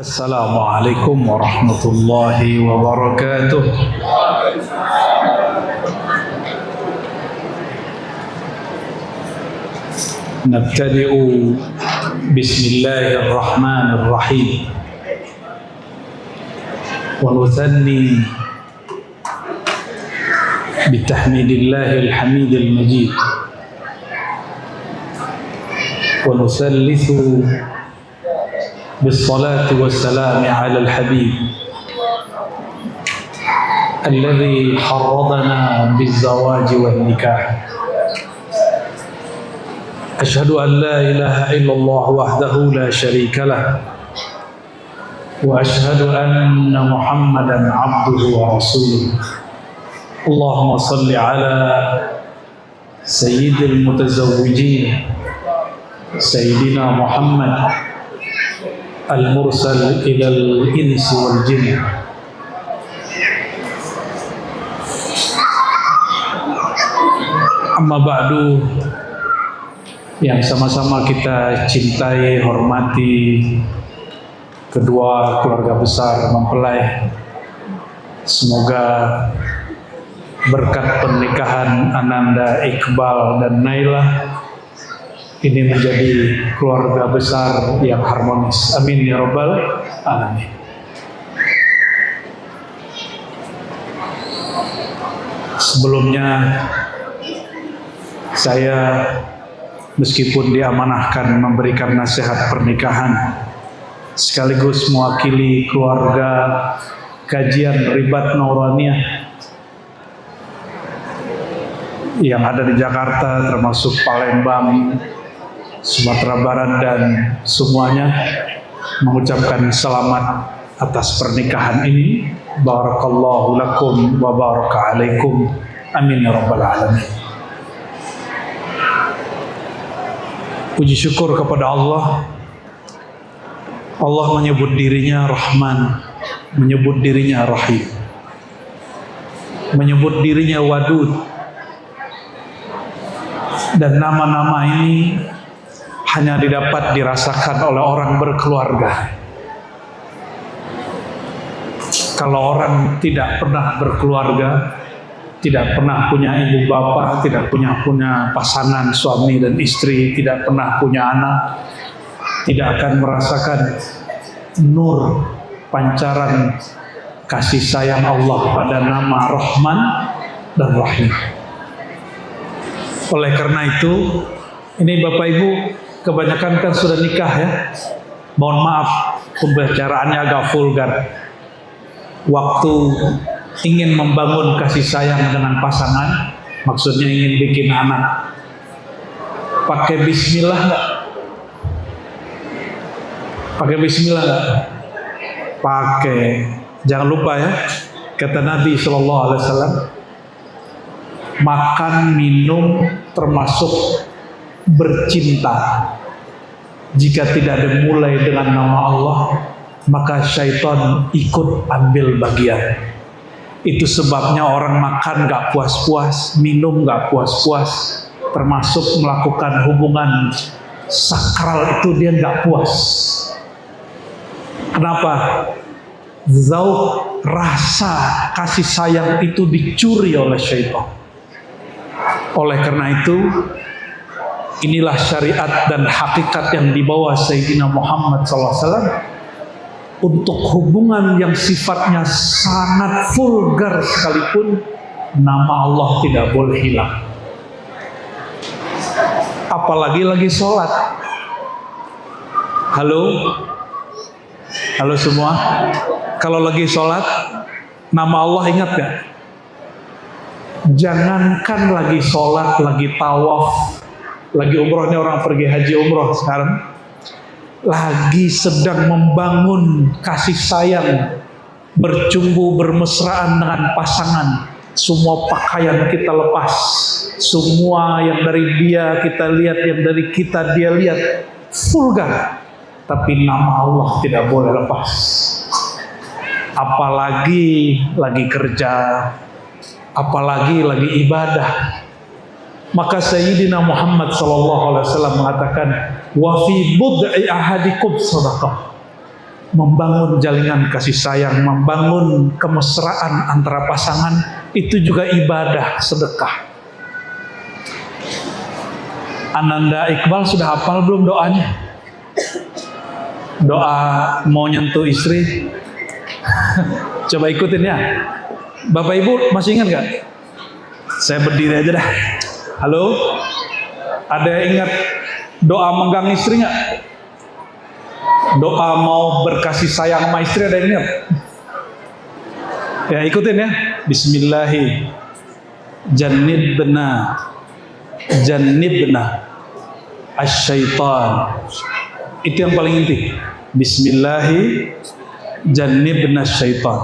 Assalamualaikum warahmatullahi wabarakatuh. Nabtadi'u bismillahirrahmanirrahim wa nuthanni bitahmidillahil hamidil majid wa nusallithu بالصلاة والسلام على الحبيب الذي حرضنا بالزواج والنكاح. أشهد أن لا إله إلا الله وحده لا شريك له وأشهد أن محمدا عبده ورسوله. اللهم صل على سيد المتزوجين سيدنا محمد al-mursal ilal insi wal jin. Amma ba'du, yang sama-sama kita cintai, hormati kedua keluarga besar mempelai. Semoga berkat pernikahan Ananda, Iqbal dan Naila ini menjadi keluarga besar yang harmonis. Amin ya rabbal alamin. Sebelumnya saya meskipun diamanahkan memberikan nasihat pernikahan sekaligus mewakili keluarga kajian Ribat Nuraniyah yang ada di Jakarta, termasuk Palembang, Sumatera Barat dan semuanya, mengucapkan selamat atas pernikahan ini. Barakallahu lakum wa baraka alaikum. Amin ya rabbal alamin. Puji syukur kepada Allah. Allah menyebut dirinya Rahman, menyebut dirinya Rahim, menyebut dirinya Wadud, dan nama-nama ini hanya didapat dirasakan oleh orang berkeluarga. Kalau orang tidak pernah berkeluarga, tidak pernah punya ibu bapak, tidak punya pasangan suami dan istri, tidak pernah punya anak, tidak akan merasakan nur pancaran kasih sayang Allah pada nama Rahman dan Rahim. Oleh karena itu, ini Bapak Ibu kebanyakan kan sudah nikah ya. Mohon maaf pembicaraannya agak vulgar. Waktu ingin membangun kasih sayang dengan pasangan, maksudnya ingin bikin anak, pakai bismillah nggak? Pakai bismillah nggak? Pakai. Jangan lupa ya, kata Nabi SAW, makan minum termasuk bercinta. Jika tidak dimulai dengan nama Allah, maka syaitan ikut ambil bagian. Itu sebabnya orang makan gak puas-puas, minum gak puas-puas, termasuk melakukan hubungan sakral itu dia gak puas. Kenapa? Zauq, rasa kasih sayang itu dicuri oleh syaitan. Oleh karena itu, inilah syariat dan hakikat yang dibawa Sayyidina Muhammad SAW untuk hubungan yang sifatnya sangat vulgar sekalipun, nama Allah tidak boleh hilang. Apalagi lagi sholat. Halo? Halo semua? Kalau lagi sholat, nama Allah ingat gak? Jangankan lagi sholat, lagi tawaf, lagi umroh, ini orang pergi haji umroh sekarang, lagi sedang membangun kasih sayang, bercumbu bermesraan dengan pasangan, semua pakaian kita lepas, semua yang dari dia kita lihat, yang dari kita dia lihat, vulgar, tapi nama Allah tidak boleh lepas. Apalagi lagi kerja, apalagi lagi ibadah. Maka Sayyidina Muhammad SAW mengatakan, wa fi bud'i ahadikum sadaqah. membangun jaringan kasih sayang, membangun kemesraan antara pasangan, itu juga ibadah, sedekah. Ananda Iqbal sudah hafal belum doanya? Doa mau nyentuh istri? Coba ikutin ya. Bapak Ibu masih ingat gak? Saya berdiri aja dah. Halo? Ada yang ingat doa menggang istri gak? Doa mau berkasih sayang sama istri ada yang ingat? Ya ikutin ya. Bismillahi jannibna asyaitan. Itu yang paling inti. Bismillahi jannibna syaitan.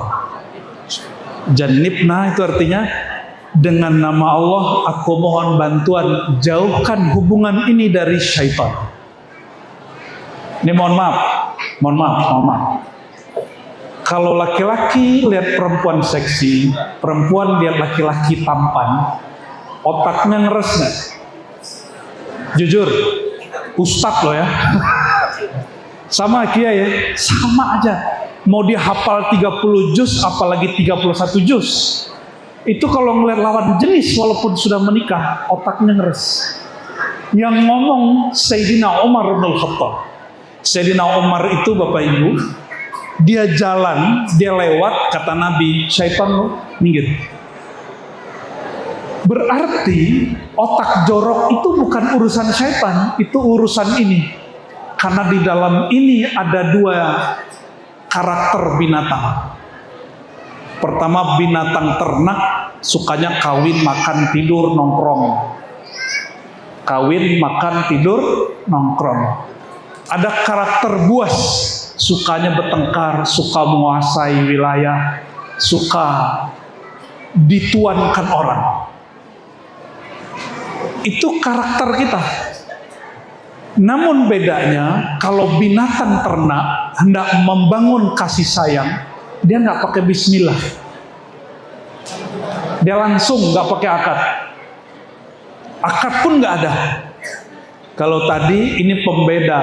Jannibna itu artinya dengan nama Allah aku mohon bantuan, jauhkan hubungan ini dari syaitan. Ini mohon maaf. Kalau laki-laki lihat perempuan seksi, perempuan lihat laki-laki tampan, otaknya ngeres nggak? Jujur, ustadz loh ya. Sama Kia ya, sama aja. Mau dia hafal 30 juz, apalagi 31 juz. Itu kalau ngeliat lawan jenis walaupun sudah menikah, otaknya ngeres. Yang ngomong Sayyidina Umar bin Khattab. Sayyidina Umar itu Bapak Ibu, dia jalan, dia lewat, kata Nabi, syaitan minggir. Berarti otak jorok itu bukan urusan syaitan, itu urusan ini. Karena di dalam ini ada dua karakter binatang. Pertama, binatang ternak sukanya kawin, makan, tidur, nongkrong. Kawin, makan, tidur, nongkrong. Ada karakter buas, sukanya bertengkar, suka menguasai wilayah, suka dituankan orang. Itu karakter kita. Namun bedanya, kalau binatang ternak hendak membangun kasih sayang, dia nggak pakai bismillah. Dia langsung nggak pakai akad. Akad pun nggak ada. Kalau tadi ini pembeda,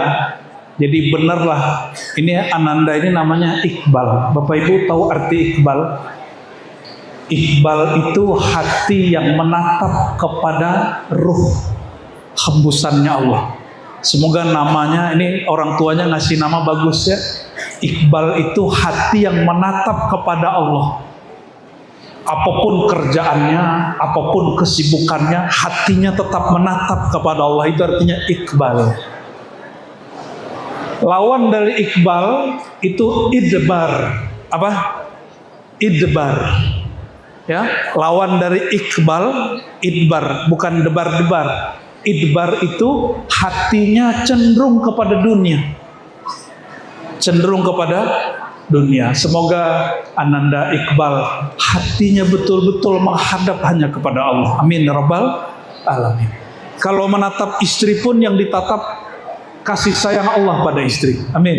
jadi benerlah. Ini Ananda ini namanya Iqbal. Bapak Ibu tahu arti Iqbal? Iqbal itu hati yang menatap kepada ruh hembusannya Allah. Semoga namanya, ini orang tuanya ngasih nama bagus ya. Iqbal itu hati yang menatap kepada Allah. Apapun kerjaannya, apapun kesibukannya, hatinya tetap menatap kepada Allah. Itu artinya Iqbal. Lawan dari Iqbal itu idbar. Apa? Idbar. Ya, lawan dari Iqbal, idbar, bukan debar-debar. Idbar itu hatinya cenderung kepada dunia. Cenderung kepada dunia. Semoga Ananda Iqbal hatinya betul-betul menghadap hanya kepada Allah. Amin ya rabbal alamin. Kalau menatap istri pun yang ditatap kasih sayang Allah pada istri. Amin.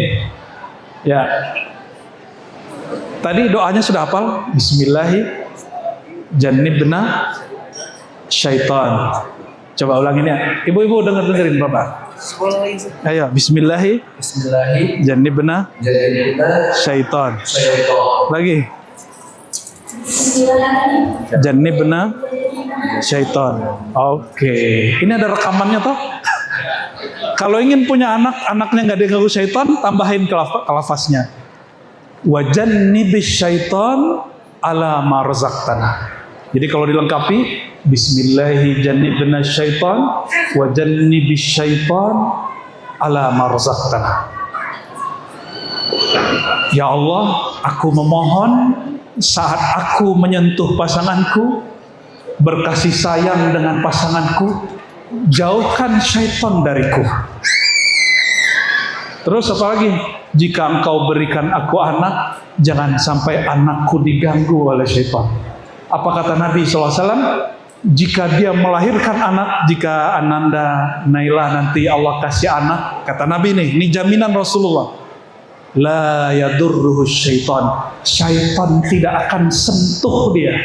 Ya. Tadi doanya sudah hafal? Bismillahi jannibna syaitan. Coba ulangin ya. Ibu-ibu dengerin Bapak. Ayo, bismillahi jannibna syaitan. Lagi. Jannibna syaitan. Oke. Ini ada rekamannya toh? Kalau ingin punya anak, anaknya nggak diganggu syaitan, tambahin lafaznya. Wa jannibis syaitan ala ma razaqtana. Jadi kalau dilengkapi, bismillahi jannibna syaitan wa jannibis syaitan ala ma razaqtana. Ya Allah, aku memohon saat aku menyentuh pasanganku, berkasih sayang dengan pasanganku, jauhkan syaitan dariku. Terus apa lagi? Jika engkau berikan aku anak, jangan sampai anakku diganggu oleh syaitan. Apa kata Nabi SAW? Jika dia melahirkan anak, jika Ananda Naila nanti Allah kasih anak, kata Nabi nih, ini jaminan Rasulullah. La yadurruhu syaitan. Syaitan tidak akan sentuh dia.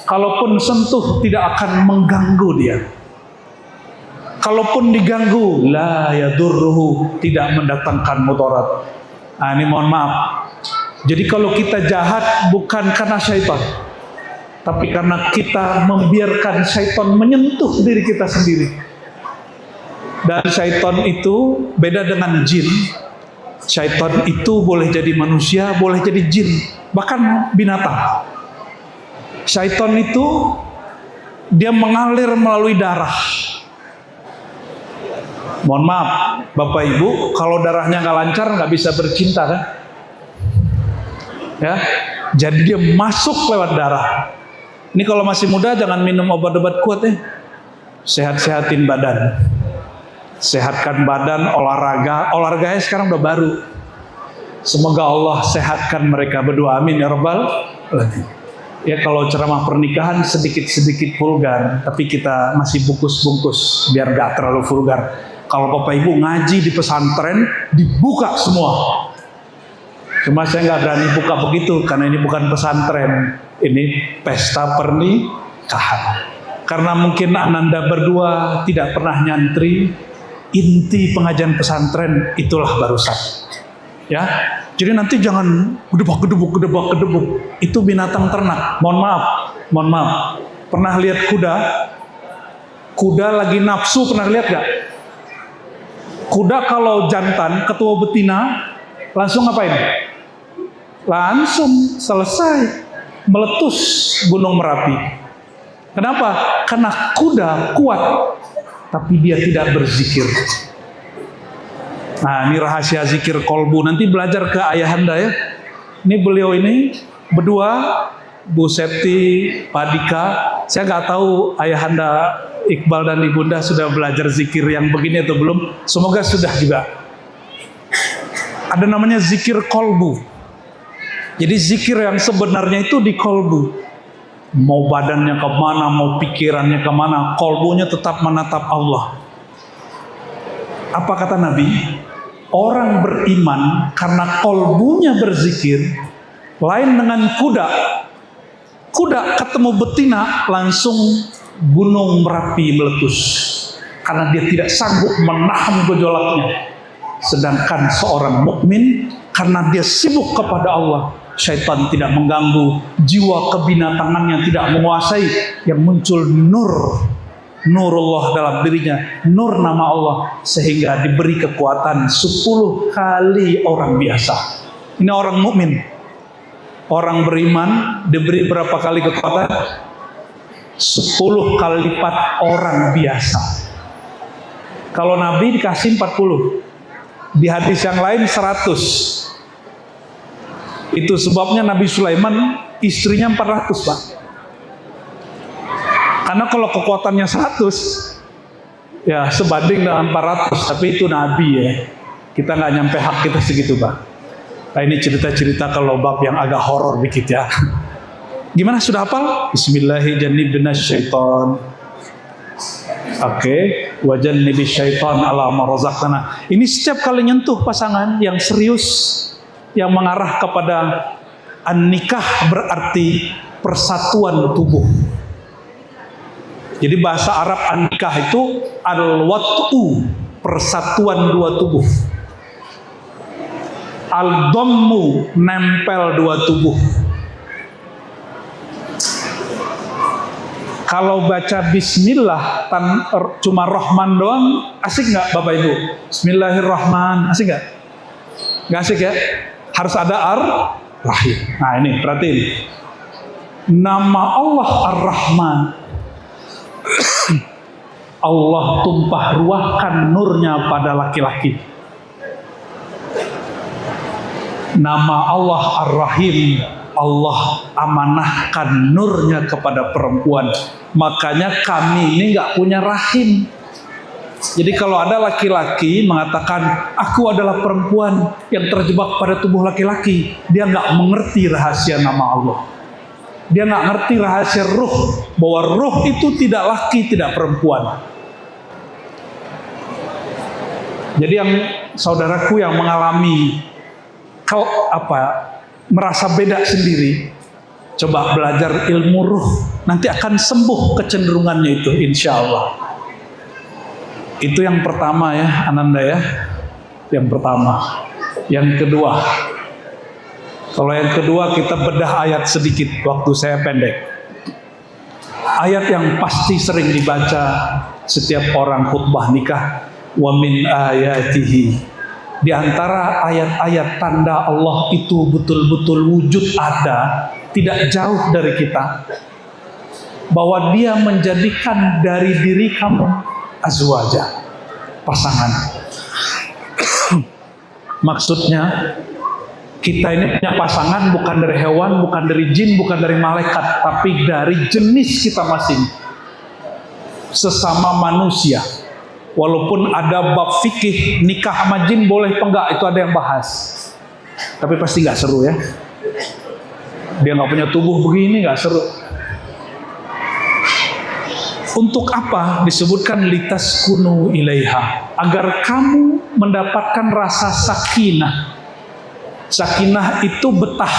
Kalaupun sentuh, tidak akan mengganggu dia. Kalaupun diganggu, la yadurruhu, tidak mendatangkan mudarat. Nah, ini mohon maaf. Jadi kalau kita jahat bukan karena syaitan, tapi karena kita membiarkan syaitan menyentuh diri kita sendiri. Dan syaitan itu beda dengan jin. Syaitan itu boleh jadi manusia, boleh jadi jin, bahkan binatang. Syaitan itu dia mengalir melalui darah. Mohon maaf, Bapak Ibu, kalau darahnya nggak lancar nggak bisa bercinta kan? Ya, jadi dia masuk lewat darah. Ini kalau masih muda jangan minum obat-obat kuat ya. Sehat-sehatin badan, sehatkan badan, olahraganya sekarang udah baru. Semoga Allah sehatkan mereka berdua, amin ya rabbal alamin. Ya, kalau ceramah pernikahan sedikit-sedikit vulgar, tapi kita masih bungkus-bungkus biar gak terlalu vulgar. Kalau Bapak Ibu ngaji di pesantren, dibuka semua. Cuma saya nggak berani buka begitu, karena ini bukan pesantren, ini pesta pernikahan. Karena mungkin Ananda berdua tidak pernah nyantri, inti pengajian pesantren itulah barusan. Ya, jadi nanti jangan gedebak. Itu binatang ternak. Mohon maaf. Pernah lihat kuda? Kuda lagi nafsu, pernah lihat gak? Kuda kalau jantan ketua betina langsung ngapain? Langsung selesai meletus Gunung Merapi. Kenapa? Karena kuda kuat, tapi dia tidak berzikir. Nah, ini rahasia zikir kolbu. Nanti belajar ke ayahanda ya. Ini beliau ini berdua, Bu Septi, Pak Dika. Saya nggak tahu ayahanda Iqbal dan Ibunda sudah belajar zikir yang begini atau belum. Semoga sudah juga. Ada namanya zikir kolbu. Jadi zikir yang sebenarnya itu di kolbu. Mau badannya kemana, mau pikirannya kemana, kolbunya tetap menatap Allah. Apa kata Nabi? Orang beriman karena kolbunya berzikir, lain dengan kuda. Kuda ketemu betina langsung Gunung Merapi meletus karena dia tidak sanggup menahan gejolaknya. Sedangkan seorang mukmin karena dia sibuk kepada Allah, syaitan tidak mengganggu, jiwa kebinatangannya tidak menguasai, yang muncul nurullah dalam dirinya, nur nama Allah, sehingga diberi kekuatan 10 kali orang biasa. Ini orang mukmin. Orang beriman diberi berapa kali kekuatan? 10 kali lipat orang biasa. Kalau Nabi dikasih 40, di hadis yang lain 100. Itu sebabnya Nabi Sulaiman istrinya 400, Pak. Karena kalau kekuatannya 100, ya sebanding dengan 400, tapi itu Nabi ya. Kita nggak nyampe hak kita segitu, Pak. Nah, ini cerita-cerita kalau bab yang agak horor dikit ya. Gimana, sudah hafal? Bismillahirrahmanirrahim. Oke, wajannibis syaitan ala ma razaqtana. Ini setiap kali nyentuh pasangan yang serius, yang mengarah kepada an-nikah, berarti persatuan tubuh. Jadi bahasa Arab an-nikah itu al-wat'u, persatuan dua tubuh. Al-dhammu, nempel dua tubuh. Kalau baca bismillah cuma Rahman doang, asik nggak Bapak Ibu? Bismillahirrahmanirrahim, asik nggak? Nggak asik ya? Harus ada ar-rahim. Nah ini, perhatiin. Nama Allah Ar-Rahman. Allah tumpah ruahkan nurnya pada laki-laki. Nama Allah Ar-Rahim. Allah amanahkan nurnya kepada perempuan. Makanya kami ini nggak punya rahim. Jadi kalau ada laki-laki mengatakan aku adalah perempuan yang terjebak pada tubuh laki-laki, dia nggak mengerti rahasia nama Allah. Dia nggak ngerti rahasia ruh, bahwa ruh itu tidak laki, tidak perempuan. Jadi yang saudaraku yang mengalami merasa beda sendiri, coba belajar ilmu ruh, nanti akan sembuh kecenderungannya itu, insya Allah. Itu yang pertama ya, Ananda ya, yang pertama. Yang kedua, kalau yang kedua kita bedah ayat sedikit, waktu saya pendek. Ayat yang pasti sering dibaca setiap orang khutbah nikah, wa min ayatihi. Di antara ayat-ayat tanda Allah itu betul-betul wujud ada, tidak jauh dari kita, bahwa Dia menjadikan dari diri kamu azwaja, pasangan. Maksudnya kita ini punya pasangan bukan dari hewan, bukan dari jin, bukan dari malaikat, tapi dari jenis kita masing, sesama manusia. Walaupun ada bab fikih nikah sama jin boleh apa enggak, itu ada yang bahas, tapi pasti nggak seru ya. Dia nggak punya tubuh begini, nggak seru. Untuk apa disebutkan litaskunu ilaiha? Agar kamu mendapatkan rasa sakinah. Sakinah itu betah,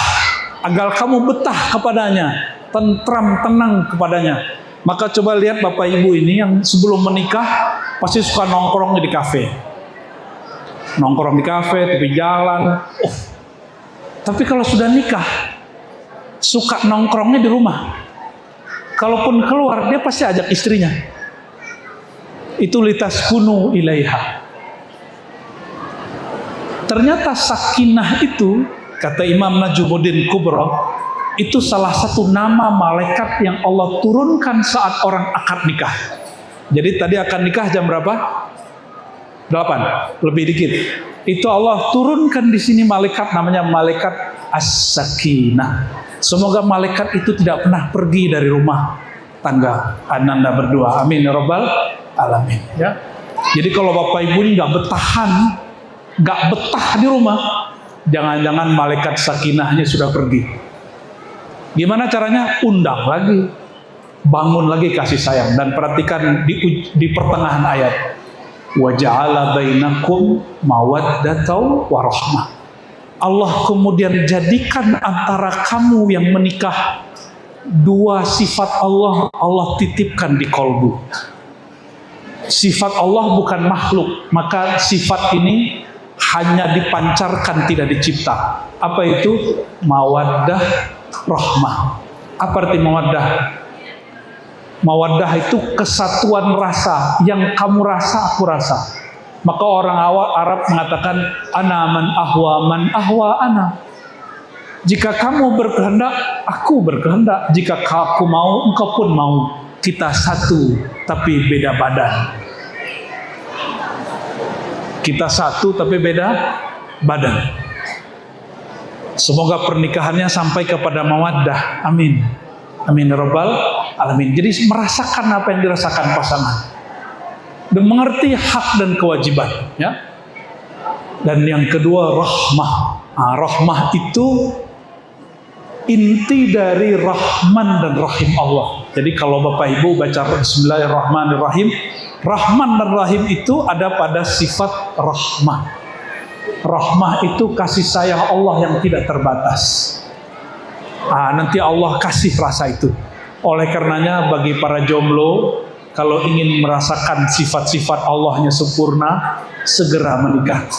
agar kamu betah kepadanya, tentram, tenang kepadanya. Maka coba lihat Bapak Ibu ini yang sebelum menikah pasti suka nongkrong di kafe. Nongkrong di kafe, tepi jalan. Tapi kalau sudah nikah, suka nongkrongnya di rumah. Kalaupun keluar, dia pasti ajak istrinya. Itu litaskunu ilaiha. Ternyata sakinah itu, kata Imam Najmuddin Kubra, itu salah satu nama malaikat yang Allah turunkan saat orang akad nikah. Jadi tadi akad nikah jam berapa? 8, lebih dikit. Itu Allah turunkan di sini malaikat, namanya malaikat as-sakinah. Semoga malaikat itu tidak pernah pergi dari rumah tangga Ananda berdua. Amin ya rabbal alamin. Ya. Jadi kalau Bapak Ibu ini nggak betah di rumah, jangan-jangan malaikat sakinahnya sudah pergi. Gimana caranya? Undang lagi, bangun lagi kasih sayang. Dan perhatikan di pertengahan ayat, wa ja'ala bainakum mawaddatan wa rahmah. Allah kemudian jadikan antara kamu yang menikah dua sifat Allah titipkan di kolbu. Sifat Allah bukan makhluk, maka sifat ini hanya dipancarkan, tidak dicipta. Apa itu? Mawaddah, rahmah. Apa arti mawaddah? Mawaddah itu kesatuan rasa, yang kamu rasa aku rasa. Maka orang Arab mengatakan ana man ahwa ana. Jika kamu berkehendak, aku berkehendak. Jika aku mau, engkau pun mau. Kita satu, tapi beda badan. Kita satu, tapi beda badan. Semoga pernikahannya sampai kepada mawaddah. Amin. Amin ya rabbal alamin. Jadi merasakan apa yang dirasakan pasangan. Dan mengerti hak dan kewajiban, ya. Dan yang kedua rahmah. Nah, rahmah itu inti dari Rahman dan Rahim Allah. Jadi kalau Bapak Ibu baca Bismillahirrahmanirrahim, Rahman dan Rahim itu ada pada sifat rahmah. Rahmah itu kasih sayang Allah yang tidak terbatas. Nah, nanti Allah kasih rasa itu. Oleh karenanya bagi para jomblo, kalau ingin merasakan sifat-sifat Allahnya sempurna, segera menikah.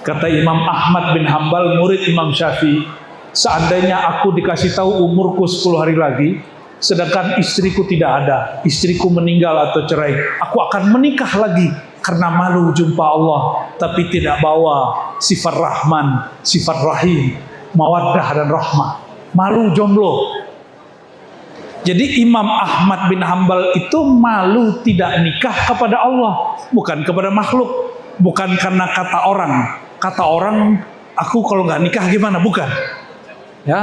Kata Imam Ahmad bin Hambal, murid Imam Syafi'i, seandainya aku dikasih tahu umurku 10 hari lagi, sedangkan istriku tidak ada, istriku meninggal atau cerai, aku akan menikah lagi karena malu jumpa Allah, tapi tidak bawa sifat Rahman, sifat Rahim, mawaddah dan rahmah. Malu jomblo. Jadi Imam Ahmad bin Hambal itu malu tidak nikah kepada Allah, bukan kepada makhluk, bukan karena kata orang. Kata orang, aku kalau nggak nikah gimana? Bukan. Ya.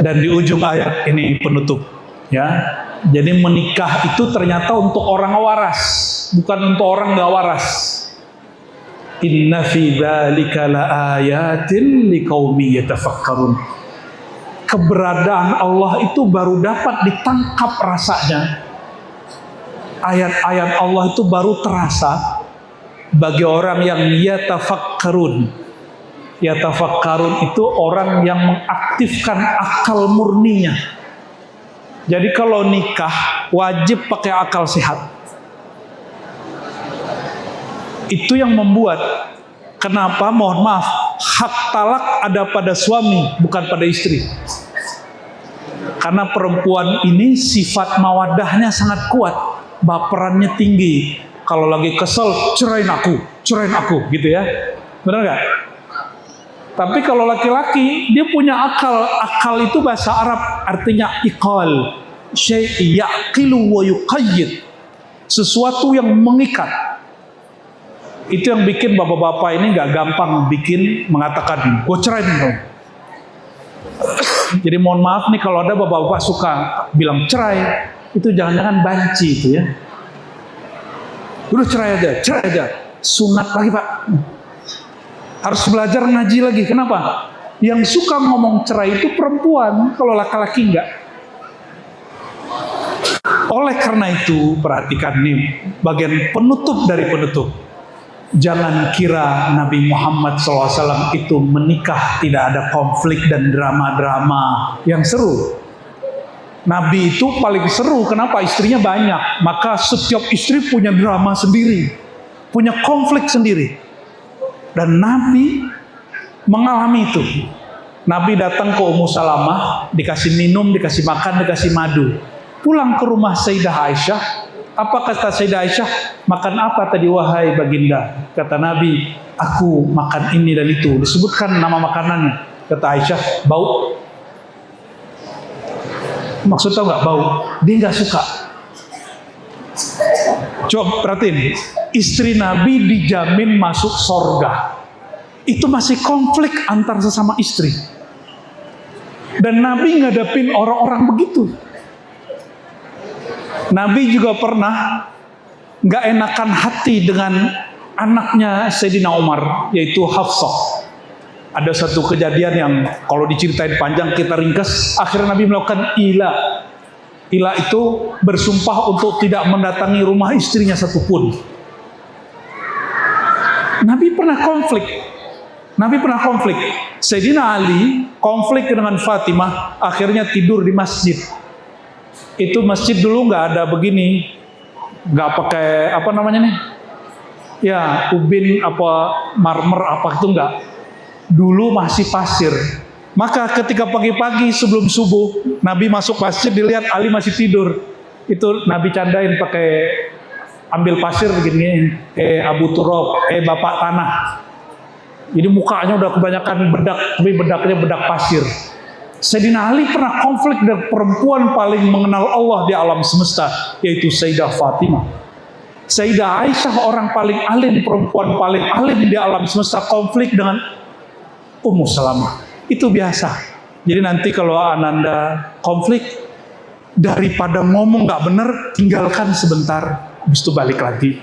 Dan di ujung ayat ini penutup, ya. Jadi menikah itu ternyata untuk orang waras, bukan untuk orang nggak waras. Inna fi dzalika laayatin liqaumin yatafakkarun. Keberadaan Allah itu baru dapat ditangkap rasanya. Ayat-ayat Allah itu baru terasa bagi orang yang yatafakkarun. Yatafakkarun itu orang yang mengaktifkan akal murninya. Jadi kalau nikah wajib pakai akal sehat. Itu yang membuat Kenapa? Mohon maaf, hak talak ada pada suami, bukan pada istri. Karena perempuan ini sifat mawadahnya sangat kuat, baperannya tinggi. Kalau lagi kesel, cerain aku, gitu ya. Benar nggak? Tapi kalau laki-laki, dia punya akal. Akal itu bahasa Arab, artinya iqal. Syai' yaqilu wa yuqayyid. Sesuatu yang mengikat. Itu yang bikin bapak-bapak ini nggak gampang mengatakan, gue cerai dong. Jadi mohon maaf nih kalau ada bapak-bapak suka bilang cerai, itu jangan-jangan banci itu ya. Udah cerai aja. Sunat lagi Pak. Harus belajar ngaji lagi. Kenapa? Yang suka ngomong cerai itu perempuan, kalau laki-laki enggak. Oleh karena itu, perhatikan nih, bagian penutup dari penutup. Jangan kira Nabi Muhammad SAW itu menikah tidak ada konflik dan drama-drama yang seru. Nabi itu paling seru, kenapa? Istrinya banyak, maka setiap istri punya drama sendiri, punya konflik sendiri. Dan Nabi mengalami itu. Nabi datang ke Ummu Salamah, dikasih minum, dikasih makan, dikasih madu. Pulang ke rumah Sayyidah Aisyah, apa kata Sayyidah Aisyah? Makan apa tadi wahai baginda? Kata Nabi, aku makan ini dan itu. Disebutkan nama makanannya. Kata Aisyah, bau. Maksudnya nggak bau? Dia nggak suka. Coba perhatiin, istri Nabi dijamin masuk sorga. Itu masih konflik antar sesama istri. Dan Nabi ngadapin orang-orang begitu. Nabi juga pernah nggak enakan hati dengan anaknya Sayyidina Umar, yaitu Hafsah. Ada satu kejadian yang kalau diceritain panjang kita ringkas. Akhirnya Nabi melakukan ila. Ila itu bersumpah untuk tidak mendatangi rumah istrinya satupun. Nabi pernah konflik. Sayyidina Ali konflik dengan Fatimah, akhirnya tidur di masjid. Itu masjid dulu nggak ada begini, nggak pakai apa namanya nih, ya ubin apa marmer apa itu nggak. Dulu masih pasir. Maka ketika pagi-pagi sebelum subuh, Nabi masuk masjid dilihat Ali masih tidur. Itu Nabi candain pakai ambil pasir begini, Abu Turab, Bapak Tanah. Jadi mukanya udah kebanyakan bedak, tapi bedaknya bedak pasir. Sayyidina Ali pernah konflik dengan perempuan paling mengenal Allah di alam semesta, yaitu Sayyidah Fatimah. Sayyidah Aisyah orang paling alim, perempuan paling alim di alam semesta, konflik dengan Ummu Salamah. Itu biasa. Jadi nanti kalau Ananda konflik, daripada ngomong nggak bener, tinggalkan sebentar, habis itu balik lagi.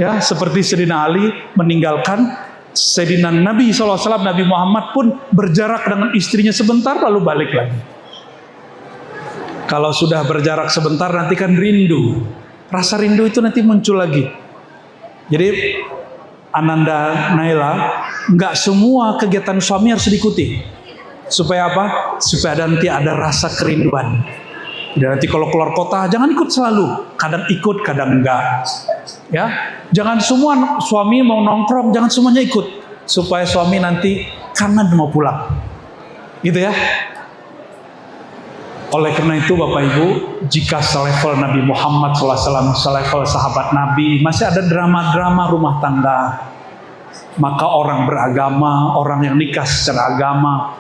Ya, seperti Sayyidina Ali meninggalkan Sayyidina Nabi SAW, Nabi Muhammad pun berjarak dengan istrinya sebentar lalu balik lagi. Kalau sudah berjarak sebentar nanti kan rindu. Rasa rindu itu nanti muncul lagi. Jadi Ananda Naila, nggak semua kegiatan suami harus diikuti. Supaya apa? Supaya nanti ada rasa kerinduan. Dan nanti kalau keluar kota jangan ikut selalu, kadang ikut kadang enggak. Ya, jangan semua suami mau nongkrong, jangan semuanya ikut, supaya suami nanti kangen mau pulang, gitu ya. Oleh karena itu Bapak Ibu, jika selevel Nabi Muhammad SAW, selevel sahabat Nabi, masih ada drama-drama rumah tangga, maka orang beragama, orang yang nikah secara agama,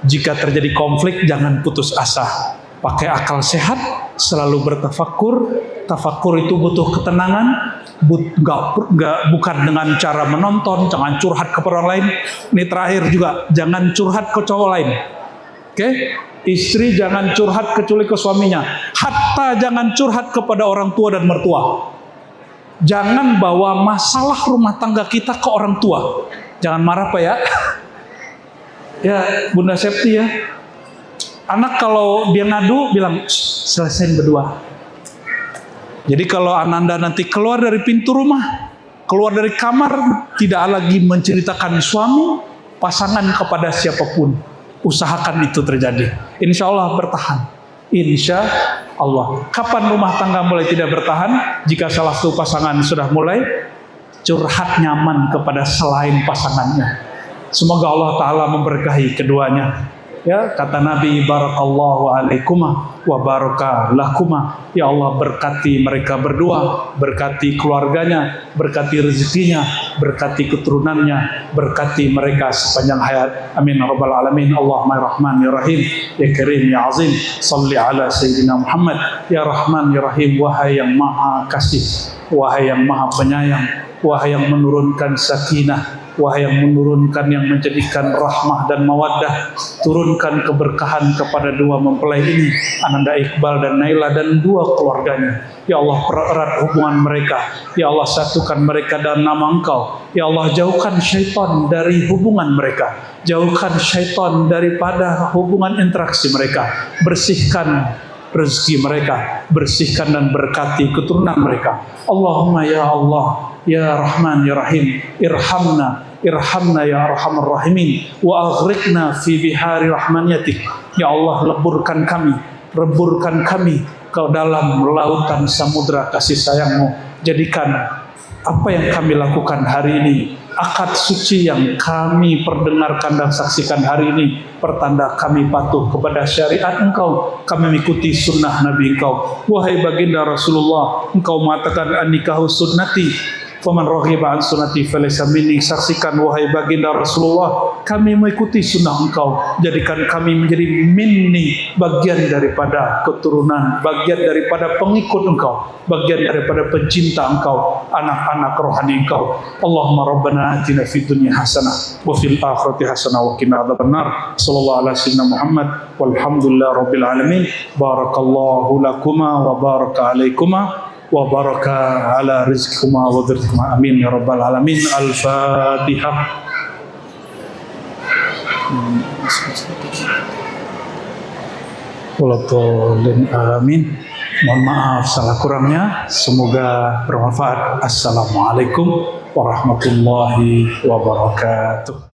jika terjadi konflik jangan putus asa. Pakai akal sehat, selalu bertafakur. Tafakur itu butuh ketenangan, bukan dengan cara menonton, jangan curhat ke orang lain. Ini terakhir juga, jangan curhat ke cowok lain. Oke? Istri jangan curhat kecuali ke suaminya. Hatta jangan curhat kepada orang tua dan mertua. Jangan bawa masalah rumah tangga kita ke orang tua. Jangan marah Pak ya. Ya Bunda Septi ya. Anak kalau dia ngadu bilang selesain berdua. Jadi kalau Ananda nanti keluar dari pintu rumah, keluar dari kamar, tidak lagi menceritakan suami, pasangan kepada siapapun. Usahakan itu terjadi. Insya Allah bertahan. Insya Allah. Kapan rumah tangga mulai tidak bertahan? Jika salah satu pasangan sudah mulai curhat nyaman kepada selain pasangannya. Semoga Allah Ta'ala memberkahi keduanya. Ya, kata Nabi, barakallahu alaikuma wa baraka lakuma. Ya Allah, berkati mereka berdua, berkati keluarganya, berkati rezekinya, berkati keturunannya, berkati mereka sepanjang hayat. Amin ya rabbal alamin. Allahumma ya rahman ya rahim, ya karim ya azim, salli ala sayyidina Muhammad. Ya rahman ya rahim, wahai yang maha kasih, wahai yang maha penyayang, wahai yang menurunkan sakinah, wahai yang menurunkan, yang menjadikan rahmah dan mawaddah, turunkan keberkahan kepada dua mempelai ini, Ananda Iqbal dan Naila, dan dua keluarganya. Ya Allah, pererat hubungan mereka. Ya Allah, satukan mereka dalam nama Engkau. Ya Allah, jauhkan syaitan dari hubungan mereka, jauhkan syaitan daripada hubungan interaksi mereka, bersihkan rezeki mereka, bersihkan dan berkati keturunan mereka. Allahumma ya Allah, ya Rahman ya Rahim, irhamna ya arhamar rahimin, wa aghriqna fi bihari rahmaniyatik. Ya Allah, leburkan kami ke dalam lautan samudra kasih sayang-Mu. Jadikan apa yang kami lakukan hari ini, akad suci yang kami perdengarkan dan saksikan hari ini, pertanda kami patuh kepada syariat Engkau, kami mengikuti sunnah Nabi Engkau. Wahai baginda Rasulullah, Engkau mengatakan an-nikahu sunnati, faman raghiba an sunnati falaysa minni. Saksikan wahai baginda Rasulullah, kami mengikuti sunnah Engkau, jadikan kami menjadi minni, bagian daripada keturunan, bagian daripada pengikut Engkau, bagian daripada pencinta Engkau, anak-anak rohani Engkau. Allahumma rabbana atina fid dunya hasanah wa fil akhirati hasanah wa qina adzabannar. Sallallahu ala sayyidina Muhammad walhamdulillah rabbil alamin. Barakallahu lakuma wa baraka alaikuma wa baraka ala rizqikuma wa dzikrikum. Amin ya rabbal alamin. Al-Fatihah. Waladhdallin. Amin. Mohon maaf salah kurangnya, semoga bermanfaat. Assalamualaikum warahmatullahi wabarakatuh.